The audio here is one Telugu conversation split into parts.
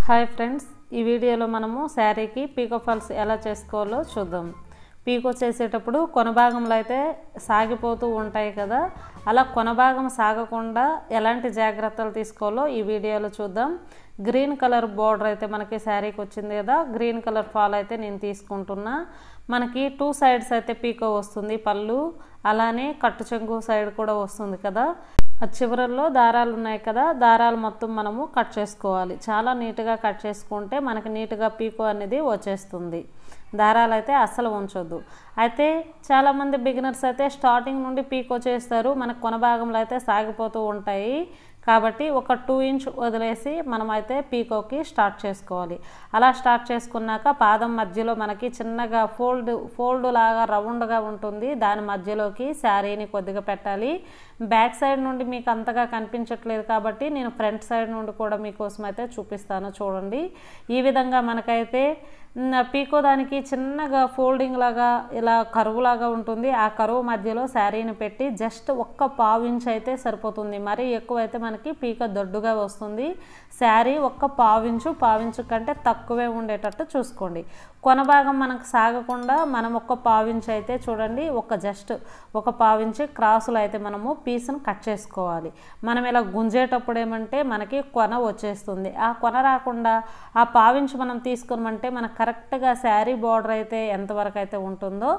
హాయ్ ఫ్రెండ్స్, ఈ వీడియోలో మనము శారీకి పీకో ఫాల్స్ ఎలా చేసుకోవాలో చూద్దాం. పీకో చేసేటప్పుడు కొన భాగంలో అయితే సాగిపోతూ ఉంటాయి కదా, అలా కొన భాగం సాగకుండా ఎలాంటి జాగ్రత్తలు తీసుకోవాలో ఈ వీడియోలో చూద్దాం. గ్రీన్ కలర్ బోర్డర్ అయితే మనకి శారీకి వచ్చింది కదా, గ్రీన్ కలర్ ఫాల్ అయితే నేను తీసుకుంటున్నా. మనకి 2 సైడ్స్ అయితే పీకో వస్తుంది, పళ్ళు అలానే కట్టు చెంగు సైడ్ కూడా వస్తుంది కదా. ఆ చివరల్లో దారాలు ఉన్నాయి కదా, దారాలు మొత్తం మనము కట్ చేసుకోవాలి. చాలా నీట్గా కట్ చేసుకుంటే మనకి నీట్గా పీకో అనేది వచ్చేస్తుంది. దారాలు అయితే అస్సలు ఉంచొద్దు. అయితే చాలామంది బిగినర్స్ అయితే స్టార్టింగ్ నుండి పీకో చేస్తారు, మనకు కొన భాగంలో అయితే సాగిపోతూ ఉంటాయి. కాబట్టి ఒక 2 ఇంచ్ వదిలేసి మనమైతే పీకోకి స్టార్ట్ చేసుకోవాలి. అలా స్టార్ట్ చేసుకున్నాక పాదం మధ్యలో మనకి చిన్నగా ఫోల్డ్ లాగా రౌండ్గా ఉంటుంది, దాని మధ్యలోకి శారీని కొద్దిగా పెట్టాలి. బ్యాక్ సైడ్ నుండి మీకు అంతగా కనిపించట్లేదు కాబట్టి నేను ఫ్రంట్ సైడ్ నుండి కూడా మీకోసం అయితే చూపిస్తాను. చూడండి, ఈ విధంగా మనకైతే పీకో దానికి చిన్నగా ఫోల్డింగ్ లాగా ఇలా కరువు లాగా ఉంటుంది. ఆ కరువు మధ్యలో శారీని పెట్టి జస్ట్ ఒక్క 1/2 ఇంచ్ అయితే సరిపోతుంది. మరీ ఎక్కువైతే మనకి పీకో దొడ్డుగా వస్తుంది. శారీ ఒక్క 1/2 ఇంచు కంటే తక్కువే ఉండేటట్టు చూసుకోండి. కొన భాగం మనకు సాగకుండా మనం ఒక్క 1/2 ఇంచ్ అయితే చూడండి, జస్ట్ ఒక 1/2 ఇంచ్ క్రాసులు అయితే మనము పీస్ను కట్ చేసుకోవాలి. మనం ఇలా గుంజేటప్పుడు ఏమంటే మనకి కొన వచ్చేస్తుంది. ఆ కొన రాకుండా ఆ 1/2 ఇంచ్ మనం తీసుకున్నామంటే మనకు కరెక్ట్గా శారీ బార్డర్ అయితే ఎంతవరకు అయితే ఉంటుందో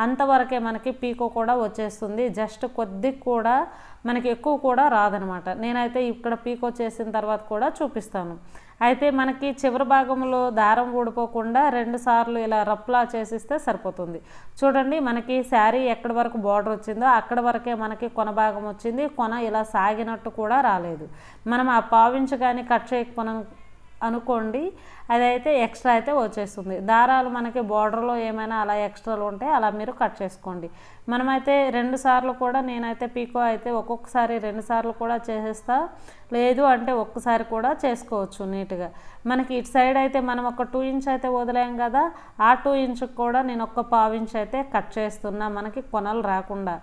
అంతవరకే మనకి పీకో కూడా వచ్చేస్తుంది. జస్ట్ కొద్ది కూడా మనకి ఎక్కువ కూడా రాదనమాట. నేనైతే ఇక్కడ పీకో చేసిన తర్వాత కూడా చూపిస్తాను. అయితే మనకి చివరి భాగంలో దారం ఊడిపోకుండా 2 సార్లు ఇలా రఫ్లా చేసిస్తే సరిపోతుంది. చూడండి, మనకి శారీ ఎక్కడి వరకు బార్డర్ వచ్చిందో అక్కడ వరకే మనకి కొన భాగం వచ్చింది. కొన ఇలా సాగినట్టు కూడా రాలేదు. మనం ఆ 1/2 ఇంచ్ కానీ కట్ చేయకపోయినా అనుకోండి, అదైతే ఎక్స్ట్రా అయితే వచ్చేస్తుంది. దారాలు మనకి బార్డర్లో ఏమైనా అలా ఎక్స్ట్రాలు ఉంటే అలా మీరు కట్ చేసుకోండి. మనమైతే 2 సార్లు కూడా నేనైతే పీకో అయితే ఒక్కొక్కసారి 2 సార్లు కూడా చేసేస్తా, లేదు అంటే ఒక్కసారి కూడా చేసుకోవచ్చు నీట్గా. మనకి ఇటు సైడ్ అయితే మనం ఒక 2 ఇంచ్ అయితే వదిలేం కదా, ఆ 2 ఇంచ్ కూడా నేను ఒక 1/2 ఇంచ్ అయితే కట్ చేస్తున్నా, మనకి కొనలు రాకుండా.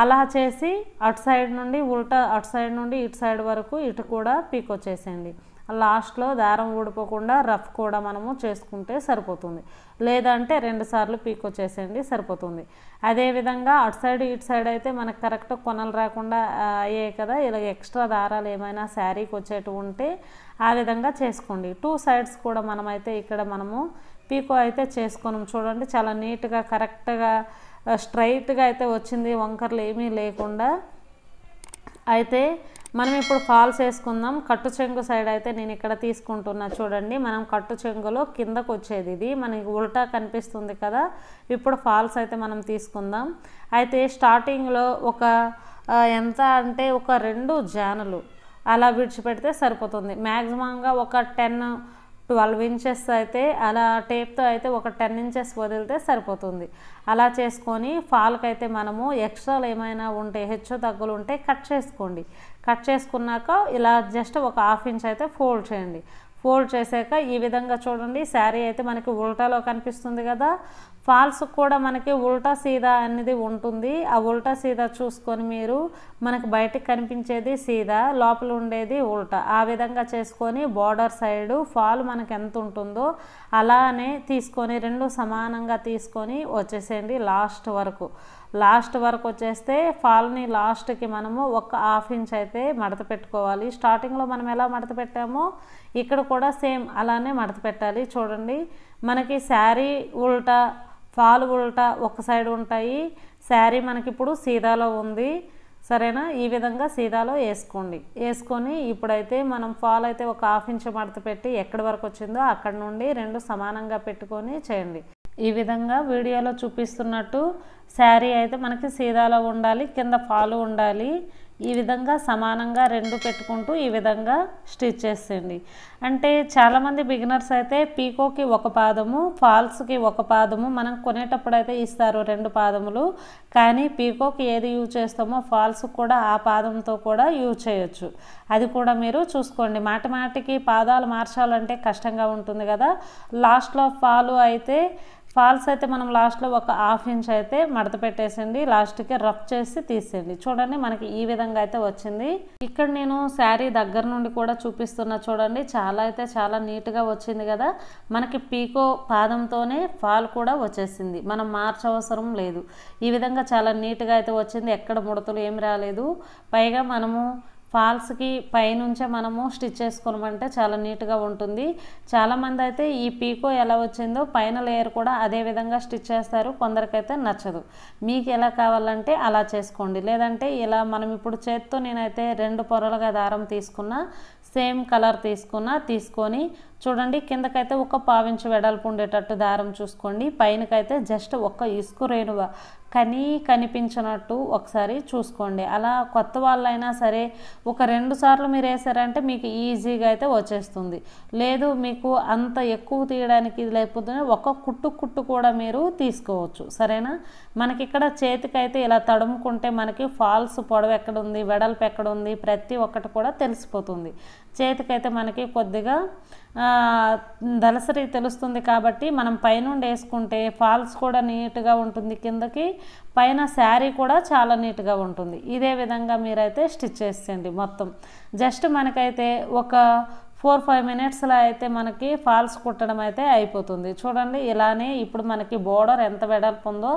అలా చేసి అటు సైడ్ నుండి ఉల్టా, అటు సైడ్ నుండి ఇటు సైడ్ వరకు ఇటు కూడా పీకో చేసేయండి. లాస్ట్లో దారం ఊడిపోకుండా రఫ్ కూడా మనము చేసుకుంటే సరిపోతుంది. లేదంటే 2 సార్లు పీకో చేసేయండి, సరిపోతుంది. అదేవిధంగా అటు సైడ్ ఇటు సైడ్ అయితే మనకు కరెక్ట్ కొనలు రాకుండా అయ్యాయి కదా, ఇలా ఎక్స్ట్రా దారాలు ఏమైనా శారీకి వచ్చేటు ఉంటే ఆ విధంగా చేసుకోండి. 2 సైడ్స్ కూడా మనమైతే ఇక్కడ మనము పీకో అయితే చేసుకున్నాం. చూడండి, చాలా నీట్గా కరెక్ట్గా స్ట్రైట్గా అయితే వచ్చింది, వంకర్లు ఏమీ లేకుండా. అయితే మనం ఇప్పుడు ఫాల్స్ వేసుకుందాం. కట్టు చెంగు సైడ్ అయితే నేను ఇక్కడ తీసుకుంటున్నా. చూడండి, మనం కట్టు చెంగులో కిందకు వచ్చేది ఇది మనకి ఉల్టా కనిపిస్తుంది కదా. ఇప్పుడు ఫాల్స్ అయితే మనం తీసుకుందాం. అయితే స్టార్టింగ్లో ఎంత అంటే ఒక 2 జానులు అలా విడిచిపెడితే సరిపోతుంది. మ్యాక్సిమంగా ఒక 10-12 ఇంచెస్ అయితే అలా టేప్తో అయితే ఒక 10 ఇంచెస్ వదిలితే సరిపోతుంది. అలా చేసుకొని ఫాల్కి అయితే మనము ఎక్స్ట్రాలు ఏమైనా ఉంటే హెచ్చు తగ్గులు ఉంటే కట్ చేసుకోండి. కట్ చేసుకున్నాక ఇలా జస్ట్ ఒక 1/2 ఇంచ్ అయితే ఫోల్డ్ చేయండి. ఫోల్డ్ చేసాక ఈ విధంగా చూడండి, శారీ అయితే మనకి ఉల్టాలో కనిపిస్తుంది కదా. ఫాల్స్ కూడా మనకి ఉల్టా సీదా అనేది ఉంటుంది. ఆ ఉల్టా సీదా చూసుకొని మీరు మనకి బయటకు కనిపించేది సీదా, లోపల ఉండేది ఉల్టా, ఆ విధంగా చేసుకొని బార్డర్ సైడు ఫాల్ మనకి ఎంత ఉంటుందో అలానే తీసుకొని 2 సమానంగా తీసుకొని వచ్చేసేయండి లాస్ట్ వరకు వచ్చేస్తే ఫాల్ని లాస్ట్కి మనము ఒక 1/2 ఇంచ్ అయితే మడత పెట్టుకోవాలి. స్టార్టింగ్లో మనం ఎలా మడత పెట్టామో ఇక్కడ కూడా సేమ్ అలానే మడత పెట్టాలి. చూడండి, మనకి శారీ ఉల్టా, ఫాల్ ఉల్టా ఒక సైడ్ ఉంటాయి. శారీ మనకి ఇప్పుడు సీదాలో ఉంది, సరేనా. ఈ విధంగా సీదాలో వేసుకొని ఇప్పుడైతే మనం ఫాల్ అయితే ఒక 1/2 ఇంచ్ మడత పెట్టి ఎక్కడి వరకు వచ్చిందో అక్కడ నుండి 2 సమానంగా పెట్టుకొని చేయండి. ఈ విధంగా వీడియోలో చూపిస్తున్నట్టు శారీ అయితే మనకి సీదాలో ఉండాలి, కింద ఫాలు ఉండాలి. ఈ విధంగా సమానంగా 2 పెట్టుకుంటూ ఈ విధంగా స్టిచ్ చేసేయండి. అంటే చాలామంది బిగినర్స్ అయితే పీకోకి 1 పాదము, ఫాల్స్కి 1 పాదము మనం కొనేటప్పుడు అయితే ఇస్తారు 2 పాదములు. కానీ పీకోకి ఏది యూజ్ చేస్తామో ఫాల్స్కి కూడా ఆ పాదంతో కూడా యూజ్ చేయొచ్చు. అది కూడా మీరు చూసుకోండి. మాటికి పాదాలు మార్చాలంటే కష్టంగా ఉంటుంది కదా. లాస్ట్లో ఫాల్స్ అయితే మనం లాస్ట్లో ఒక 1/2 ఇంచ్ అయితే మడత పెట్టేసండి, లాస్ట్కి రఫ్ చేసి తీసేయండి. చూడండి, మనకి ఈ విధంగా విధంగా అయితే వచ్చింది. ఇక్కడ నేను శారీ దగ్గర నుండి కూడా చూపిస్తున్నా చూడండి, చాలా అయితే చాలా నీట్గా వచ్చింది కదా. మనకి పీకో పాదంతోనే ఫాల్ కూడా వచ్చేసింది, మనం మార్చవసరం లేదు. ఈ విధంగా చాలా నీట్గా అయితే వచ్చింది, ఎక్కడ ముడతలు ఏమి రాలేదు. పైగా మనము ఫాల్స్కి పైనుంచే మనము స్టిచ్ చేసుకోమంటే చాలా నీట్గా ఉంటుంది. చాలామంది అయితే ఈ పీకో ఎలా వచ్చిందో పైన లేయర్ కూడా అదే విధంగా స్టిచ్ చేస్తారు, కొందరికైతే నచ్చదు. మీకు ఎలా కావాలంటే అలా చేసుకోండి. లేదంటే ఇలా మనం ఇప్పుడు చేత్తో నేనైతే 2 పొరలుగా దారం తీసుకున్నా, సేమ్ కలర్ తీసుకొని చూడండి, కిందకైతే ఒక 1/4 ఇంచు వెడల్పు ఉండేటట్టు దారం చూసుకోండి. పైనకైతే జస్ట్ ఒక ఇసుకు రేణువ కనిపించినట్టు ఒకసారి చూసుకోండి. అలా కొత్త వాళ్ళైనా సరే ఒక 2 సార్లు మీరు వేసారంటే మీకు ఈజీగా అయితే వచ్చేస్తుంది. లేదు మీకు అంత ఎక్కువ తీయడానికి లేకపోతే ఒక కుట్టు కూడా మీరు తీసుకోవచ్చు, సరేనా. మనకి ఇక్కడ చేతికైతే ఇలా తడుముకుంటే మనకి ఫాల్స్ పొడవు ఎక్కడ ఉంది, వెడల్పు ఎక్కడ ఉంది, ప్రతి ఒక్కటి కూడా తెలిసిపోతుంది. చేతికైతే మనకి కొద్దిగా దళసరి తెలుస్తుంది కాబట్టి మనం పైనుండి వేసుకుంటే ఫాల్స్ కూడా నీట్గా ఉంటుంది, కిందకి పైన శారీ కూడా చాలా నీట్గా ఉంటుంది. ఇదే విధంగా మీరైతే స్టిచ్ చేసేయండి మొత్తం. జస్ట్ మనకైతే ఒక 4-5 మినిట్స్లో అయితే మనకి ఫాల్స్ కుట్టడం అయితే అయిపోతుంది. చూడండి, ఇలానే ఇప్పుడు మనకి బోర్డర్ ఎంత వెడల్పు ఉందో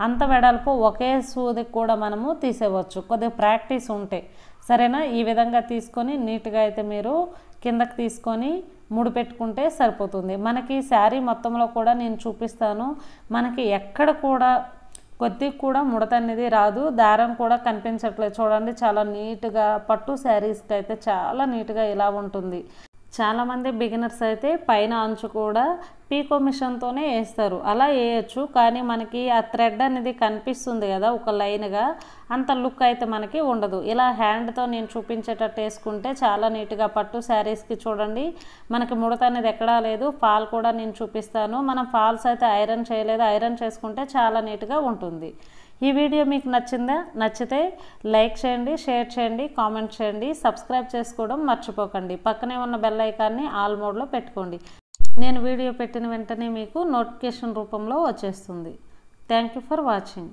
అంత వెడల్పు ఒకే సూదికి కూడా మనము తీసేవచ్చు, కొద్దిగా ప్రాక్టీస్ ఉంటే, సరేనా. ఈ విధంగా తీసుకొని నీట్గా అయితే మీరు కిందకి తీసుకొని ముడి పెట్టుకుంటే సరిపోతుంది. మనకి శారీ మొత్తంలో కూడా నేను చూపిస్తాను, మనకి ఎక్కడ కూడా కొద్దిగా కూడా ముడత అనేది రాదు, దారం కూడా కనిపించట్లేదు. చూడండి, చాలా నీట్గా పట్టు శారీస్కి అయితే చాలా నీట్గా ఇలా ఉంటుంది. చాలామంది బిగినర్స్ అయితే పైన అంచు కూడా పీకో మిషన్తోనే వేస్తారు, అలా వేయచ్చు. కానీ మనకి ఆ థ్రెడ్ అనేది కనిపిస్తుంది కదా ఒక లైన్గా, అంత లుక్ అయితే మనకి ఉండదు. ఇలా హ్యాండ్తో నేను చూపించేటట్టు వేసుకుంటే చాలా నీట్గా పట్టు శారీస్కి చూడండి మనకి ముడత అనేది ఎక్కడా లేదు. ఫాల్ కూడా నేను చూపిస్తాను. మనం ఫాల్స్ అయితే ఐరన్ చేయలేదు, ఐరన్ చేసుకుంటే చాలా నీట్గా ఉంటుంది. ఈ వీడియో మీకు నచ్చితే లైక్ చేయండి, షేర్ చేయండి, కామెంట్ చేయండి, సబ్స్క్రైబ్ చేసుకోవడం మర్చిపోకండి. పక్కనే ఉన్న బెల్ ఐకాన్ని ఆల్ మోడ్లో పెట్టుకోండి. నేను వీడియో పెట్టిన వెంటనే మీకు నోటిఫికేషన్ రూపంలో వచ్చేస్తుంది. Thank you for watching.